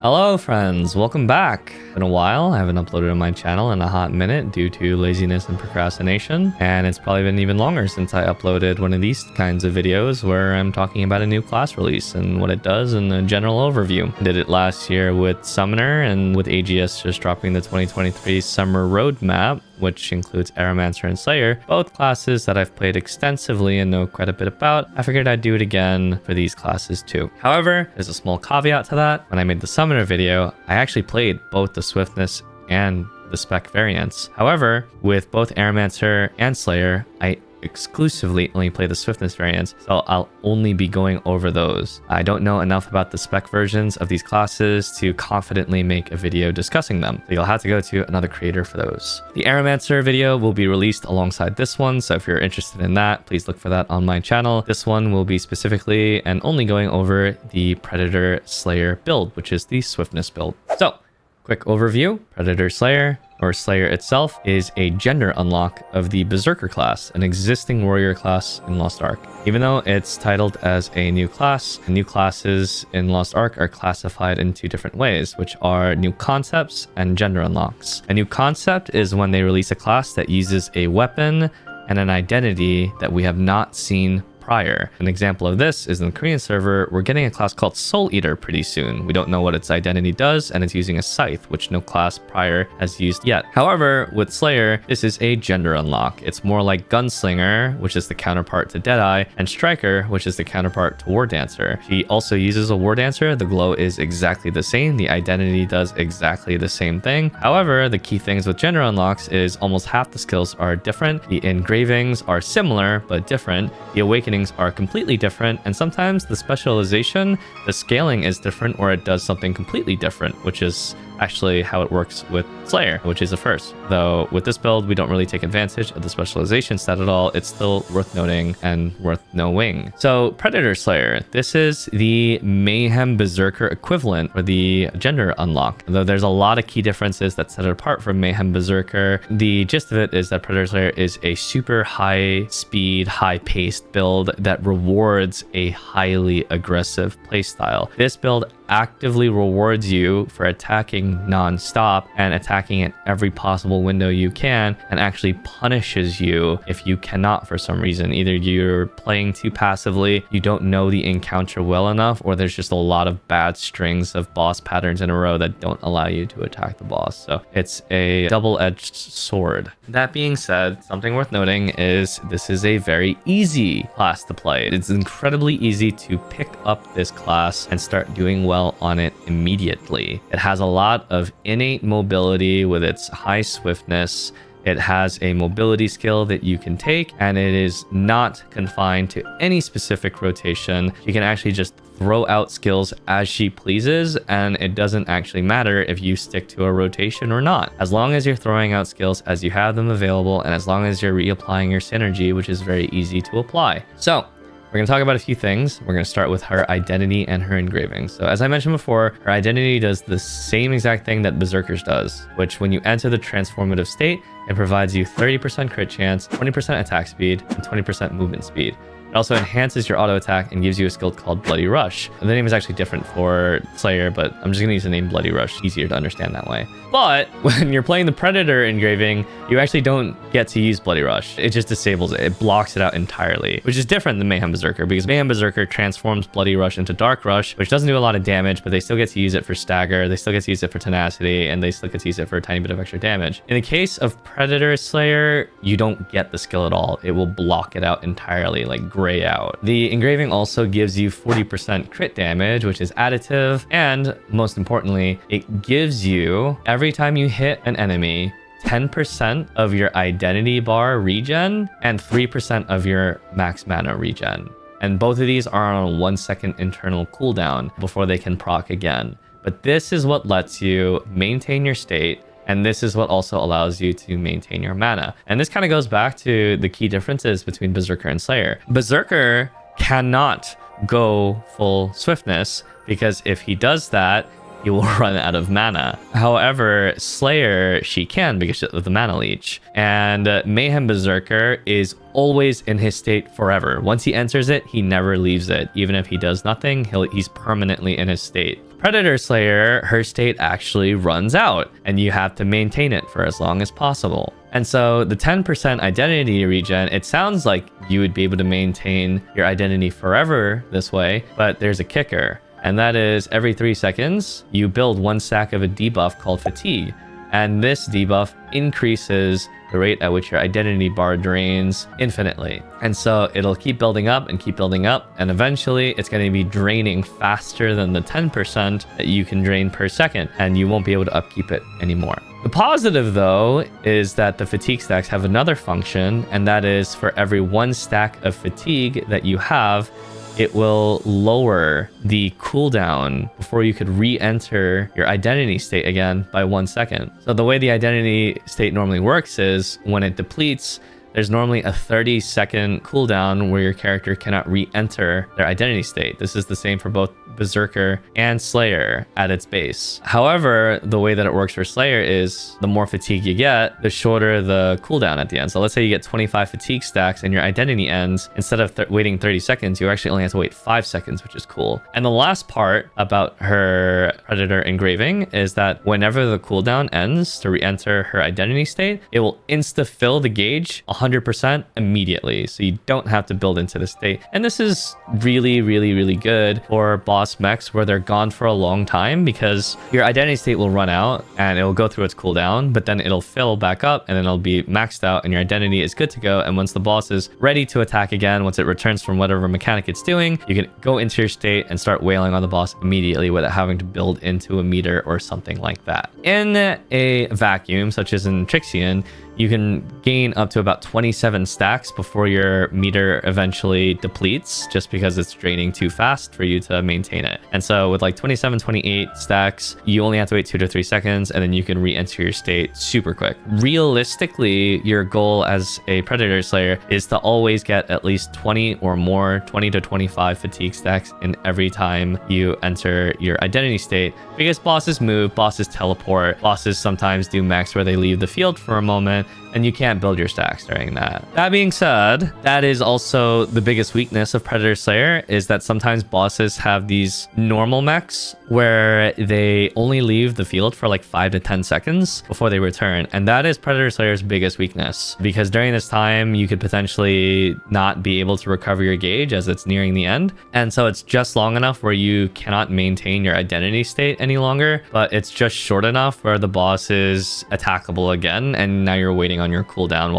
Hello friends, welcome back. Been a while, I haven't uploaded on my channel in a hot minute due to laziness and procrastination, and it's probably been even longer since I uploaded one of these kinds of videos where I'm talking about a new class release and what it does and a general overview. I did it last year with Summoner and with AGS just dropping the 2023 Summer Roadmap, which includes Aeromancer and Slayer, both classes that I've played extensively and know quite a bit about. I figured I'd do it again for these classes too. However, there's a small caveat to that. When I made the Summoner video, I actually played both the Swiftness and the spec variants. However, with both Aeromancer and Slayer, I exclusively only play the Swiftness variants, so I'll only be going over those. I don't know enough about the spec versions of these classes to confidently make a video discussing them, so you'll have to go to another creator for those. The Aeromancer video will be released alongside this one, so if you're interested in that, please look for that on my channel. This one will be specifically and only going over the Predator Slayer build, which is the Swiftness build. So, quick overview. Predator Slayer, or Slayer itself, is a gender unlock of the Berserker class, an existing warrior class in Lost Ark. Even though it's titled as a new class, new classes in Lost Ark are classified in two different ways, which are new concepts and gender unlocks. A new concept is when they release a class that uses a weapon and an identity that we have not seen prior. An example of this is in the Korean server, we're getting a class called Soul Eater pretty soon. We don't know what its identity does, and it's using a scythe, which no class prior has used yet. However, with Slayer, this is a gender unlock. It's more like Gunslinger, which is the counterpart to Deadeye, and Striker, which is the counterpart to War Dancer. She also uses a War Dancer. The glow is exactly the same. The identity does exactly the same thing. However, the key things with gender unlocks is almost half the skills are different. The engravings are similar, but different. The awakening are completely different, and sometimes the specialization, the scaling is different, or it does something completely different, which is actually how it works with Slayer, which is a first. Though with this build, we don't really take advantage of the specialization stat at all. It's still worth noting and worth knowing. So Predator Slayer, this is the Mayhem Berserker equivalent for the gender unlock. Though there's a lot of key differences that set it apart from Mayhem Berserker. The gist of it is that Predator Slayer is a super high speed, high paced build that rewards a highly aggressive playstyle. This build actively rewards you for attacking non-stop and attacking at every possible window you can, and actually punishes you if you cannot for some reason. Either you're playing too passively, you don't know the encounter well enough, or there's just a lot of bad strings of boss patterns in a row that don't allow you to attack the boss. So it's a double-edged sword. That being said, something worth noting is this is a very easy class to play. It's incredibly easy to pick up this class and start doing well on it immediately. It has a lot of innate mobility with its high swiftness. It has a mobility skill that you can take, and it is not confined to any specific rotation. She can actually just throw out skills as she pleases, and it doesn't actually matter if you stick to a rotation or not. As long as you're throwing out skills as you have them available, and as long as you're reapplying your synergy, which is very easy to apply. So we're going to talk about a few things. We're going to start with her identity and her engraving. So as I mentioned before, her identity does the same exact thing that Berserker's does, which when you enter the transformative state, it provides you 30% crit chance, 20% attack speed, and 20% movement speed. It also enhances your auto attack and gives you a skill called Bloody Rush. The name is actually different for Slayer, but I'm just going to use the name Bloody Rush. Easier to understand that way. But when you're playing the Predator engraving, you actually don't get to use Bloody Rush. It just disables it. It blocks it out entirely, which is different than Mayhem Berserker, because Mayhem Berserker transforms Bloody Rush into Dark Rush, which doesn't do a lot of damage, but they still get to use it for stagger, they still get to use it for tenacity, and they still get to use it for a tiny bit of extra damage. In the case of Predator Slayer, you don't get the skill at all. It will block it out entirely, like gray out. The engraving also gives you 40% crit damage, which is additive, and most importantly, it gives you, every time you hit an enemy, 10% of your identity bar regen and 3% of your max mana regen. And both of these are on a 1 second internal cooldown before they can proc again. But this is what lets you maintain your state, and this is what also allows you to maintain your mana. And this kind of goes back to the key differences between Berserker and Slayer. Berserker cannot go full swiftness, because if he does that, he will run out of mana. However, Slayer, she can because of the mana leech. And Mayhem Berserker is always in his state forever. Once he enters it, he never leaves it. Even if he does nothing, he's permanently in his state. Predator Slayer, her state actually runs out and you have to maintain it for as long as possible. And so the 10% identity regen, it sounds like you would be able to maintain your identity forever this way, but there's a kicker. And that is every 3 seconds, you build 1 stack of a debuff called fatigue. And this debuff increases the rate at which your identity bar drains infinitely. And so it'll keep building up and keep building up. And eventually it's going to be draining faster than the 10% that you can drain per second. And you won't be able to upkeep it anymore. The positive, though, is that the fatigue stacks have another function. And that is for every 1 stack of fatigue that you have, it will lower the cooldown before you could re-enter your identity state again by 1 second. So the way the identity state normally works is when it depletes, there's normally a 30-second cooldown where your character cannot re-enter their identity state. This is the same for both Berserker and Slayer at its base. However, the way that it works for Slayer is the more fatigue you get, the shorter the cooldown at the end. So let's say you get 25 fatigue stacks and your identity ends. Instead of waiting 30 seconds, you actually only have to wait 5 seconds, which is cool. And the last part about her Predator engraving is that whenever the cooldown ends to re-enter her identity state, it will insta-fill the gauge 100% immediately. So you don't have to build into the state. And this is really, really, really good for boss mechs where they're gone for a long time, because your identity state will run out and it will go through its cooldown, but then it'll fill back up and then it'll be maxed out and your identity is good to go. And once the boss is ready to attack again, once it returns from whatever mechanic it's doing, you can go into your state and start wailing on the boss immediately without having to build into a meter or something like that. In a vacuum, such as in Trixian, you can gain up to about 27 stacks before your meter eventually depletes, just because it's draining too fast for you to maintain it. And so with like 27, 28 stacks, you only have to wait 2 to 3 seconds and then you can re-enter your state super quick. Realistically, your goal as a Predator Slayer is to always get at least 20 or more, 20 to 25 fatigue stacks in every time you enter your identity state, because bosses move, bosses teleport, bosses sometimes do max where they leave the field for a moment, and you can't build your stacks during that. That being said, that is also the biggest weakness of Predator Slayer, is that sometimes bosses have these normal mechs where they only leave the field for like 5 to 10 seconds before they return. And that is Predator Slayer's biggest weakness, because during this time, you could potentially not be able to recover your gauge as it's nearing the end. And so it's just long enough where you cannot maintain your identity state any longer, but it's just short enough where the boss is attackable again. And now you're waiting on your cooldown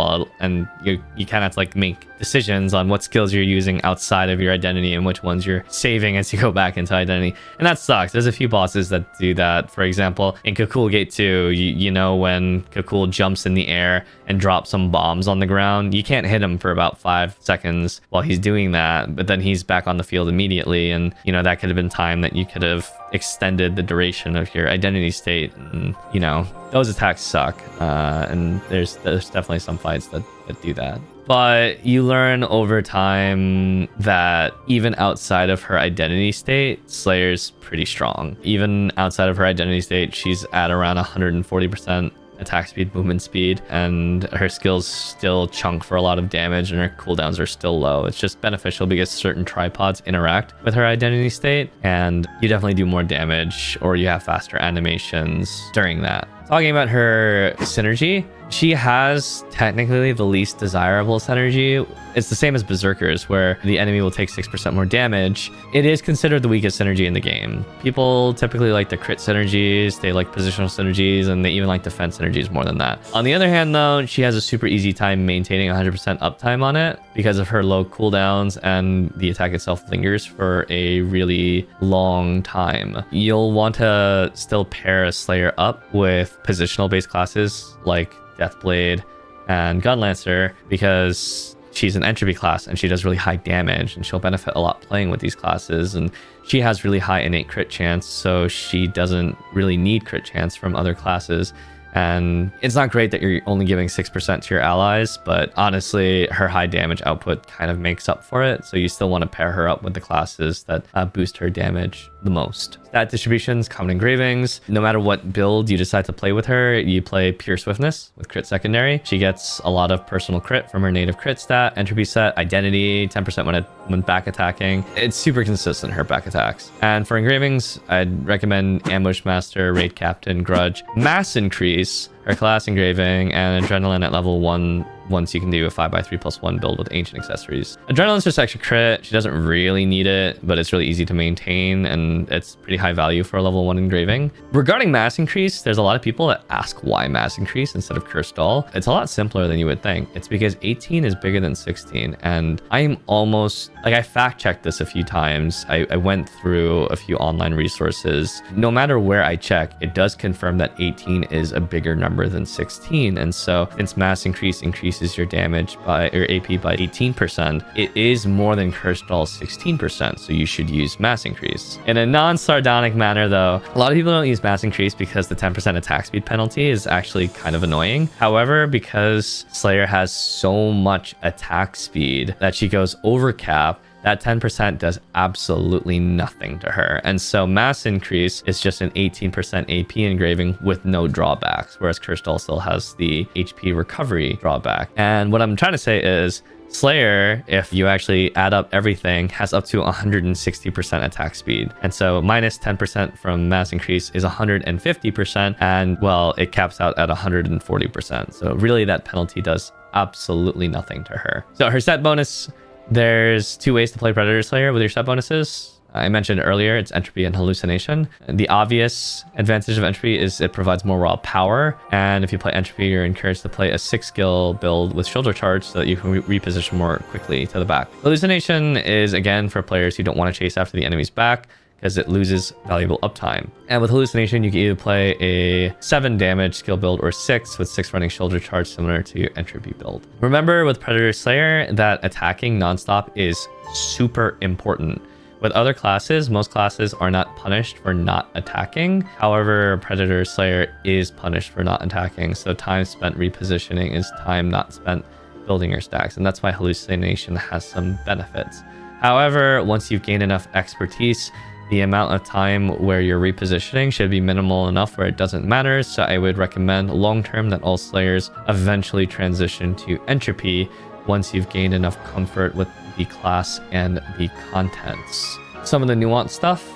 and you kind of have to like make decisions on what skills you're using outside of your identity and which ones you're saving as you go back into identity. And that sucks. There's a few bosses that do that. For example, in Kakul Gate 2, you know, when Kakul jumps in the air and drops some bombs on the ground, you can't hit him for about 5 seconds while he's doing that, but then he's back on the field immediately. And, you know, that could have been time that you could have extended the duration of your identity state. And, you know, those attacks suck. And there's definitely some fights that do that. But you learn over time that even outside of her identity state, Slayer's pretty strong. Even outside of her identity state, she's at around 140% attack speed, movement speed, and her skills still chunk for a lot of damage and her cooldowns are still low. It's just beneficial because certain tripods interact with her identity state and you definitely do more damage or you have faster animations during that. Talking about her synergy, she has technically the least desirable synergy. It's the same as Berserkers, where the enemy will take 6% more damage. It is considered the weakest synergy in the game. People typically like the crit synergies, they like positional synergies, and they even like defense synergies more than that. On the other hand, though, she has a super easy time maintaining 100% uptime on it because of her low cooldowns, and the attack itself lingers for a really long time. You'll want to still pair a Slayer up with positional-based classes like Deathblade and Gunlancer, because she's an entropy class and she does really high damage and she'll benefit a lot playing with these classes, and she has really high innate crit chance, so she doesn't really need crit chance from other classes. And it's not great that you're only giving 6% to your allies, but honestly, her high damage output kind of makes up for it. So you still want to pair her up with the classes that boost her damage the most. Stat distributions, common engravings. No matter what build you decide to play with her, you play pure Swiftness with crit secondary. She gets a lot of personal crit from her native crit stat, entropy set, identity, 10% when back attacking. It's super consistent, her back attacks. And for engravings, I'd recommend Ambush Master, Raid Captain, Grudge, Mass Increase, her class engraving, and Adrenaline at level 1 once you can do a 5x3+1 build with ancient accessories. Adrenaline's just extra crit. She doesn't really need it, but it's really easy to maintain, and it's pretty high value for a level 1 engraving. Regarding mass increase, there's a lot of people that ask why mass increase instead of cursed doll. It's a lot simpler than you would think. It's because 18 is bigger than 16, and I'm almost like, I fact checked this a few times. I went through a few online resources. No matter where I check, it does confirm that 18 is a bigger number than 16, and so since mass increase increases your damage by your AP by 18%, it is more than cursed doll's 16%, so you should use mass increase. In a non-sardonic manner though, a lot of people don't use mass increase because the 10% attack speed penalty is actually kind of annoying. However, because Slayer has so much attack speed that she goes over cap, that 10% does absolutely nothing to her. And so mass increase is just an 18% AP engraving with no drawbacks, whereas Cursed Doll still has the HP recovery drawback. And what I'm trying to say is Slayer, if you actually add up everything, has up to 160% attack speed. And so minus 10% from mass increase is 150%. And well, it caps out at 140%. So really that penalty does absolutely nothing to her. So her set bonus, there's two ways to play Predator Slayer with your set bonuses. I mentioned earlier, it's entropy and hallucination. The obvious advantage of entropy is it provides more raw power. And if you play entropy, you're encouraged to play a 6-skill build with shoulder charge so that you can reposition more quickly to the back. Hallucination is, again, for players who don't want to chase after the enemy's back, because it loses valuable uptime. And with hallucination, you can either play a 7 damage skill build or 6 with 6 running shoulder charge, similar to your entropy build. Remember with Predator Slayer that attacking nonstop is super important. With other classes, most classes are not punished for not attacking. However, Predator Slayer is punished for not attacking. So time spent repositioning is time not spent building your stacks. And that's why hallucination has some benefits. However, once you've gained enough expertise, the amount of time where you're repositioning should be minimal enough where it doesn't matter. So I would recommend long-term that all Slayers eventually transition to entropy once you've gained enough comfort with the class and the contents. Some of the nuanced stuff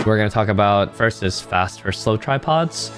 we're going to talk about first is fast or slow tripods.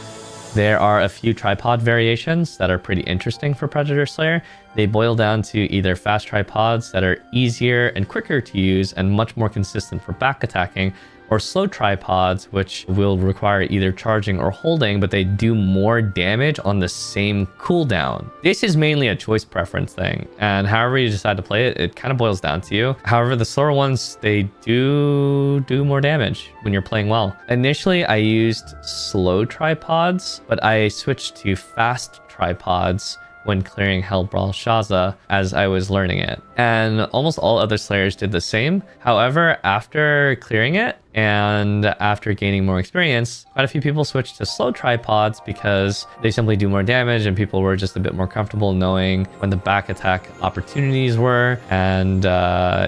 There are a few tripod variations that are pretty interesting for Predator Slayer. They boil down to either fast tripods that are easier and quicker to use and much more consistent for back attacking, or slow tripods, which will require either charging or holding, but they do more damage on the same cooldown. This is mainly a choice preference thing, and however you decide to play it, it kind of boils down to you. However, the slower ones, they do more damage when you're playing well. Initially, I used slow tripods, but I switched to fast tripods when clearing Hell Brawl Shaza as I was learning it. And almost all other Slayers did the same. However, after clearing it and after gaining more experience, quite a few people switched to slow tripods because they simply do more damage and people were just a bit more comfortable knowing when the back attack opportunities were, and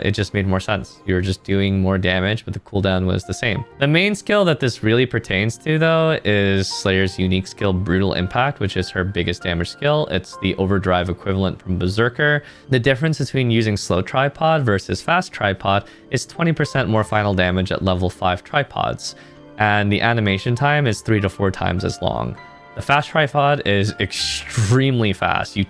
it just made more sense. You were just doing more damage, but the cooldown was the same. The main skill that this really pertains to though is Slayer's unique skill Brutal Impact, which is her biggest damage skill. It's the overdrive equivalent from Berserker. The difference between using slow tripod versus fast tripod is 20% more final damage at level 5 tripods, and the animation time is 3 to 4 times as long. The fast tripod is extremely fast. You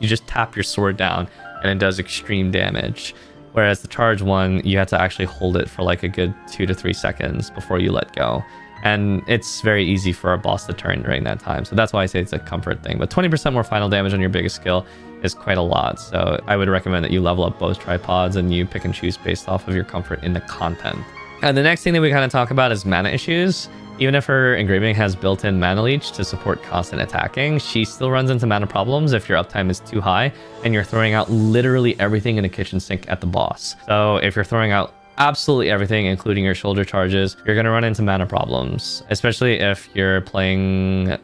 just tap your sword down and it does extreme damage, whereas the charge one, you have to actually hold it for like a good 2 to 3 seconds before you let go, and it's very easy for a boss to turn during that time. So that's why I say it's a comfort thing. But 20% more final damage on your biggest skill is quite a lot. So I would recommend that you level up both tripods and you pick and choose based off of your comfort in the content. And the next thing that we kind of talk about is mana issues. Even if her engraving has built-in mana leech to support constant attacking, she still runs into mana problems if your uptime is too high and you're throwing out literally everything in a kitchen sink at the boss. So if you're throwing out absolutely everything, including your shoulder charges, you're going to run into mana problems, especially if you're playing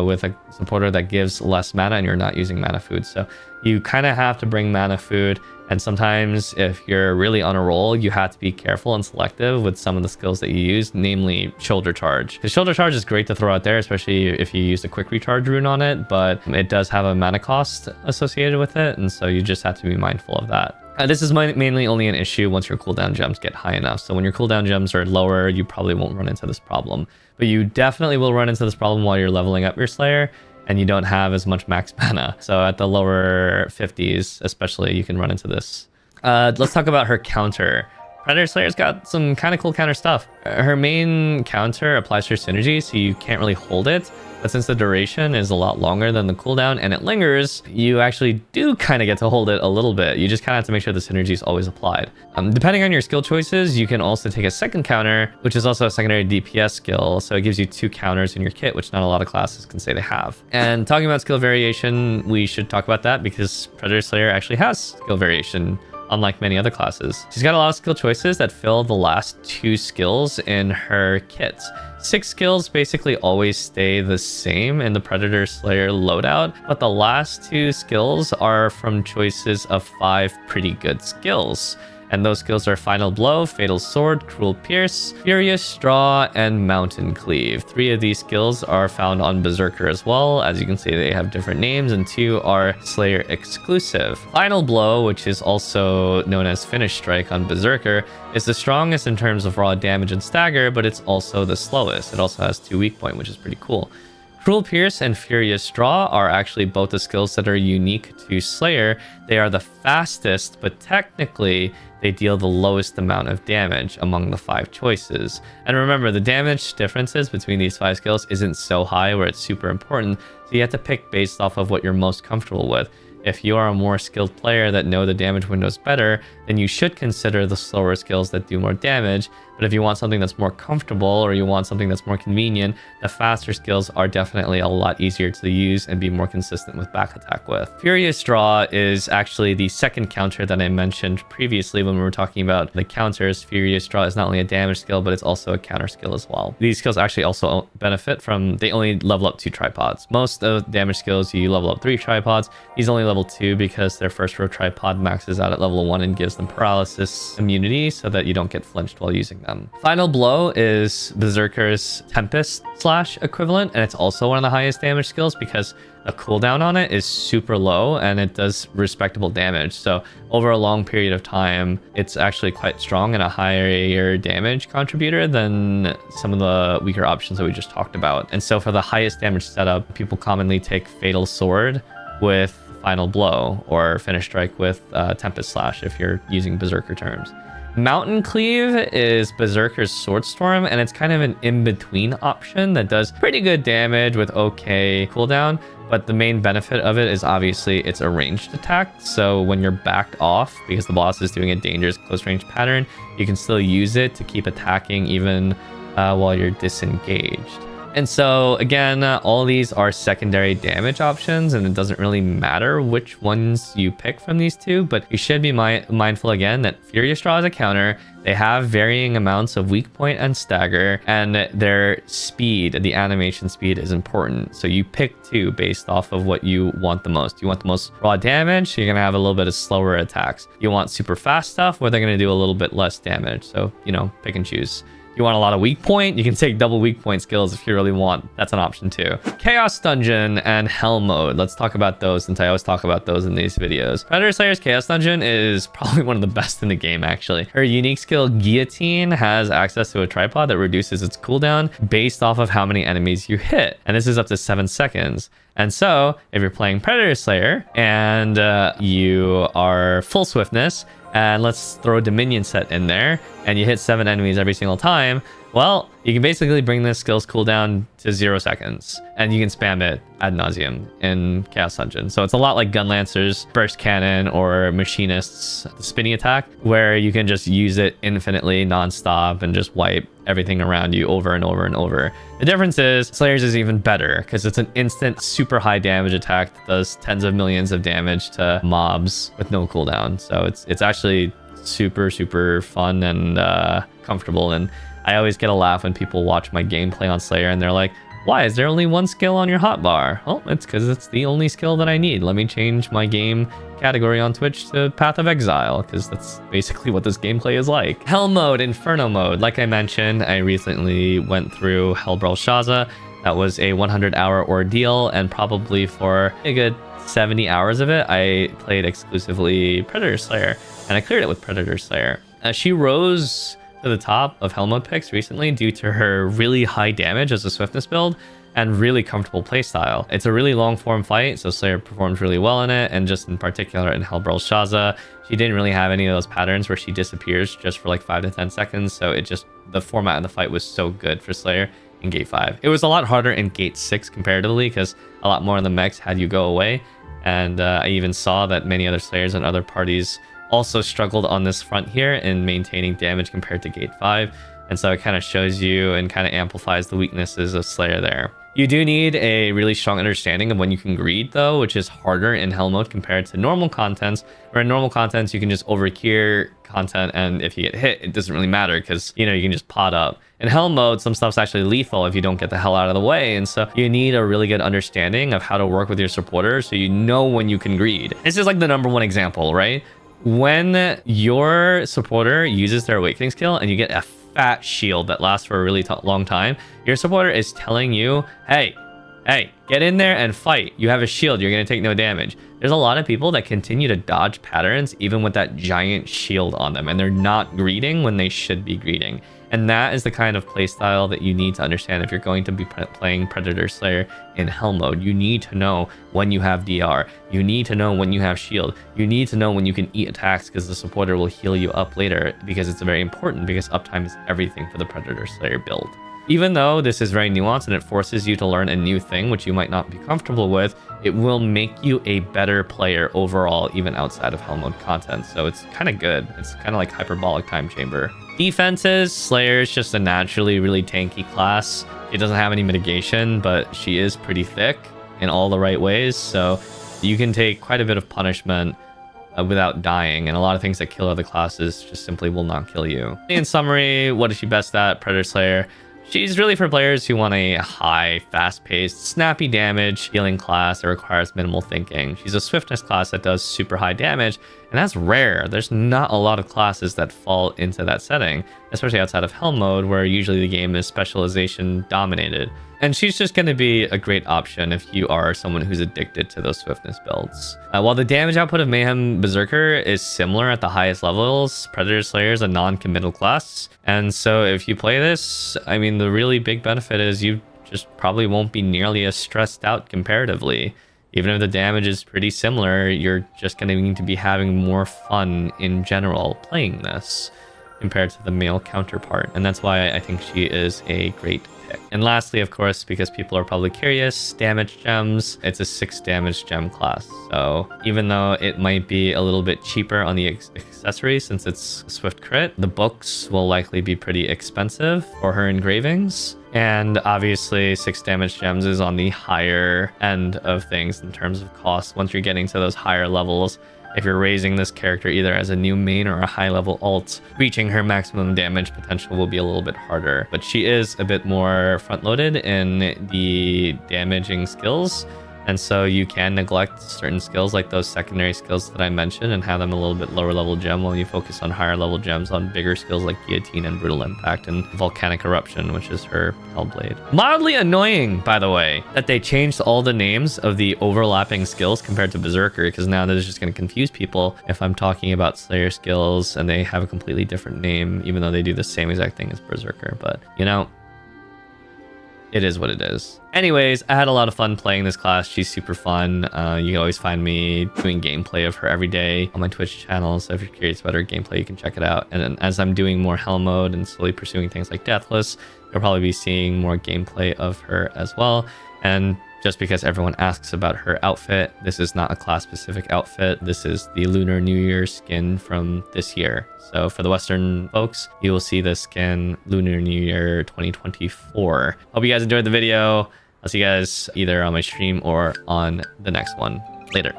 with a supporter that gives less mana and you're not using mana food. So you kind of have to bring mana food. And sometimes if you're really on a roll, you have to be careful and selective with some of the skills that you use, namely shoulder charge. The shoulder charge is great to throw out there, especially if you use a quick recharge rune on it, but it does have a mana cost associated with it. And so you just have to be mindful of that. This is mainly only an issue once your cooldown gems get high enough. So when your cooldown gems are lower, you probably won't run into this problem. But you definitely will run into this problem while you're leveling up your Slayer and you don't have as much max mana. So at the lower 50s, especially, you can run into this. Let's talk about her counter. Predator Slayer's got some kind of cool counter stuff. Her main counter applies her synergy, so you can't really hold it. But since the duration is a lot longer than the cooldown and it lingers, you actually do kind of get to hold it a little bit. You just kind of have to make sure the synergy is always applied. Depending on your skill choices, you can also take a second counter, which is also a secondary DPS skill. So it gives you 2 counters in your kit, which not a lot of classes can say they have. And talking about skill variation, we should talk about that because Predator Slayer actually has skill variation, unlike many other classes. She's got a lot of skill choices that fill the last 2 skills in her kit. 6 skills basically always stay the same in the Predator Slayer loadout, but the last 2 skills are from choices of 5 pretty good skills. And those skills are Final Blow, Fatal Sword, Cruel Pierce, Furious Straw, and Mountain Cleave. 3 of these skills are found on Berserker as well. As you can see, they have different names, and 2 are Slayer exclusive. Final Blow, which is also known as Finish Strike on Berserker, is the strongest in terms of raw damage and stagger, but it's also the slowest. It also has 2 weak point, which is pretty cool. Cruel Pierce and Furious Straw are actually both the skills that are unique to Slayer. They are the fastest, but technically they deal the lowest amount of damage among the 5 choices. And remember, the damage differences between these 5 skills isn't so high where it's super important, so you have to pick based off of what you're most comfortable with. If you are a more skilled player that know the damage windows better, then you should consider the slower skills that do more damage. But if you want something that's more comfortable or you want something that's more convenient, the faster skills are definitely a lot easier to use and be more consistent with back attack with. Furious Straw is actually the second counter that I mentioned previously when we were talking about the counters. Furious Straw is not only a damage skill, but it's also a counter skill as well. These skills actually also benefit from, they only level up 2 tripods. Most of the damage skills, you level up 3 tripods. These only level 2 because their first row tripod maxes out at level 1 and gives them paralysis immunity so that you don't get flinched while using them. Final Blow is Berserker's Tempest slash equivalent, and it's also one of the highest damage skills because the cooldown on it is super low and it does respectable damage. So over a long period of time, it's actually quite strong and a higher damage contributor than some of the weaker options that we just talked about. And so for the highest damage setup, people commonly take Fatal Sword with Final Blow or Finish Strike with Tempest Slash if you're using Berserker terms. Mountain Cleave is Berserker's Sword Storm, and it's kind of an in-between option that does pretty good damage with okay cooldown, but the main benefit of it is obviously it's a ranged attack. So when you're backed off, because the boss is doing a dangerous close range pattern, you can still use it to keep attacking even while you're disengaged. And so again, all these are secondary damage options, and it doesn't really matter which ones you pick from these 2, but you should be mindful again that Furious Straw is a counter. They have varying amounts of weak point and stagger, and their speed, the animation speed, is important. So you pick 2 based off of what you want the most. You want the most raw damage, so you're going to have a little bit of slower attacks. You want super fast stuff, where they're going to do a little bit less damage. So, you know, pick and choose. You want a lot of weak point, you can take double weak point skills if you really want. That's an option too. Chaos Dungeon and Hell Mode. Let's talk about those, since I always talk about those in these videos. Predator Slayer's Chaos Dungeon is probably one of the best in the game, actually. Her unique skill, Guillotine, has access to a tripod that reduces its cooldown based off of how many enemies you hit. And this is up to 7 seconds. And so if you're playing Predator Slayer and you are full Swiftness, and let's throw a Dominion set in there, and you hit 7 enemies every single time, well, you can basically bring this skill's cooldown to 0 seconds, and you can spam it ad nauseum in Chaos Dungeon. So it's a lot like Gunlancer's Burst Cannon or Machinist's Spinny Attack, where you can just use it infinitely, non-stop, and just wipe everything around you over and over and over. The difference is Slayer's is even better because it's an instant, super high damage attack that does tens of millions of damage to mobs with no cooldown. So it's actually super fun and comfortable. And I always get a laugh when people watch my gameplay on Slayer and they're like, why is there only one skill on your hotbar? Well, it's because it's the only skill that I need. Let me change my game category on Twitch to Path of Exile, because that's basically what this gameplay is like. Hell mode, Inferno mode. Like I mentioned, I recently went through Hellbrawl Shaza. That was a 100-hour ordeal, and probably for a good 70 hours of it, I played exclusively Predator Slayer, and I cleared it with Predator Slayer. She rose to the top of Hell mode picks recently due to her really high damage as a Swiftness build and really comfortable playstyle. It's a really long form fight, so Slayer performs really well in it, and just in particular in Hellbrawl Shaza, she didn't really have any of those patterns where she disappears just for like 5 to 10 seconds, so the format of the fight was so good for Slayer in Gate 5. It was a lot harder in Gate 6 comparatively, because a lot more of the mechs had you go away, and I even saw that many other Slayers and other parties also struggled on this front here in maintaining damage compared to Gate 5, and so it kind of shows you and kind of amplifies the weaknesses of Slayer there. You do need a really strong understanding of when you can greed though, which is harder in Hell mode compared to normal contents, where in normal contents you can just overgear content, and if you get hit it doesn't really matter because you can just pot up. In Hell mode, some stuff's actually lethal if you don't get the hell out of the way, and so you need a really good understanding of how to work with your supporters so you know when you can greed. This is like the #1 example, right? When your supporter uses their awakening skill and you get a fat shield that lasts for a really long time, your supporter is telling you, hey, get in there and fight. You have a shield, you're going to take no damage. There's a lot of people that continue to dodge patterns even with that giant shield on them, and they're not greeting when they should be greeting. And that is the kind of playstyle that you need to understand if you're going to be playing Predator Slayer in Hell mode. You need to know when you have DR. You need to know when you have shield. You need to know when you can eat attacks, because the supporter will heal you up later, because it's very important, because uptime is everything for the Predator Slayer build. Even though this is very nuanced and it forces you to learn a new thing which you might not be comfortable with, it will make you a better player overall, even outside of Hell mode content. So it's kind of good. It's kind of like Hyperbolic Time Chamber. Defenses, Slayer is just a naturally really tanky class. It doesn't have any mitigation, but she is pretty thick in all the right ways, so you can take quite a bit of punishment without dying, and a lot of things that kill other classes just simply will not kill you. In summary, what is she best at? Predator Slayer. She's really for players who want a high, fast-paced, snappy damage healing class that requires minimal thinking. She's a Swiftness class that does super high damage, and that's rare. There's not a lot of classes that fall into that setting, especially outside of Hell mode, where usually the game is specialization dominated. And she's just going to be a great option if you are someone who's addicted to those Swiftness builds. While the damage output of Mayhem Berserker is similar at the highest levels, Predator Slayer is a non-committal class. And so if you play this, I mean, the really big benefit is you just probably won't be nearly as stressed out comparatively. Even if the damage is pretty similar, you're just going to need to be having more fun in general playing this compared to the male counterpart. And that's why I think she is a great pick. And lastly, of course, because people are probably curious, damage gems. It's a 6 damage gem class. So even though it might be a little bit cheaper on the accessories since it's Swift Crit, the books will likely be pretty expensive for her engravings. And obviously 6 damage gems is on the higher end of things in terms of cost. Once you're getting to those higher levels, if you're raising this character either as a new main or a high level alt, reaching her maximum damage potential will be a little bit harder. But she is a bit more front loaded in the damaging skills, and so you can neglect certain skills like those secondary skills that I mentioned and have them a little bit lower level gem while you focus on higher level gems on bigger skills like Guillotine and Brutal Impact and Volcanic Eruption, which is her Hellblade. Mildly annoying, by the way, that they changed all the names of the overlapping skills compared to Berserker, because now that is just going to confuse people if I'm talking about Slayer skills and they have a completely different name, even though they do the same exact thing as Berserker. But, you know, it is what it is. Anyways, I had a lot of fun playing this class. She's super fun. You can always find me doing gameplay of her every day on my Twitch channel. So if you're curious about her gameplay, you can check it out. And then as I'm doing more Hell mode and slowly pursuing things like Deathless, you'll probably be seeing more gameplay of her as well. And just because everyone asks about her outfit, this is not a class-specific outfit. This is the Lunar New Year skin from this year. So for the Western folks, you will see the skin Lunar New Year 2024. Hope you guys enjoyed the video. I'll see you guys either on my stream or on the next one. Later.